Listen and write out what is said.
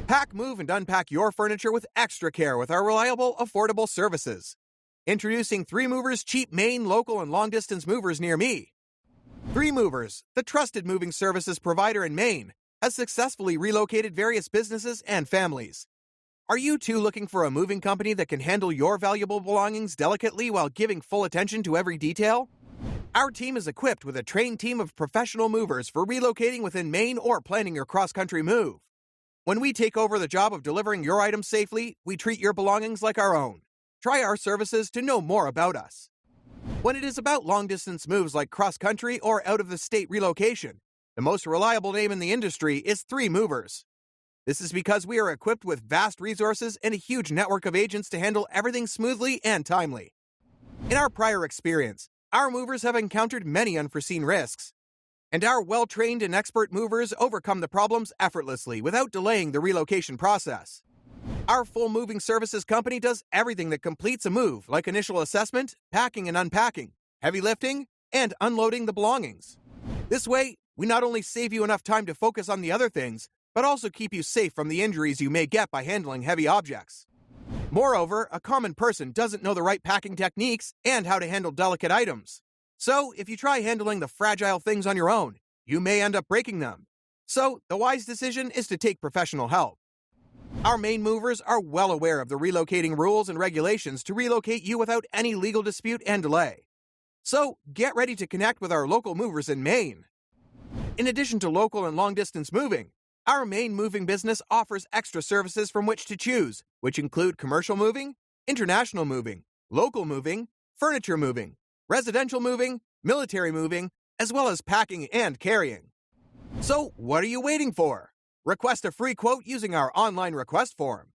Pack, move, and unpack your furniture with extra care with our reliable, affordable services. Introducing 3 Movers cheap Maine, local, and long-distance movers near me. 3 Movers, the trusted moving services provider in Maine, has successfully relocated various businesses and families. Are you too looking for a moving company that can handle your valuable belongings delicately while giving full attention to every detail? Our team is equipped with a trained team of professional movers for relocating within Maine or planning your cross-country move. When we take over the job of delivering your items safely, we treat your belongings like our own. Try our services to know more about us. When it is about long-distance moves like cross-country or out-of-the-state relocation, the most reliable name in the industry is 3 Movers. This is because we are equipped with vast resources and a huge network of agents to handle everything smoothly and timely. In our prior experience, our movers have encountered many unforeseen risks, and our well-trained and expert movers overcome the problems effortlessly without delaying the relocation process. Our full moving services company does everything that completes a move, like initial assessment, packing and unpacking, heavy lifting, and unloading the belongings. This way, we not only save you enough time to focus on the other things, but also keep you safe from the injuries you may get by handling heavy objects. Moreover, a common person doesn't know the right packing techniques and how to handle delicate items. So, if you try handling the fragile things on your own, you may end up breaking them. So, the wise decision is to take professional help. Our Maine movers are well aware of the relocating rules and regulations to relocate you without any legal dispute and delay. So, get ready to connect with our local movers in Maine. In addition to local and long-distance moving, our Maine moving business offers extra services from which to choose, which include commercial moving, international moving, local moving, furniture moving, residential moving, military moving, as well as packing and carrying. So, what are you waiting for? Request a free quote using our online request form.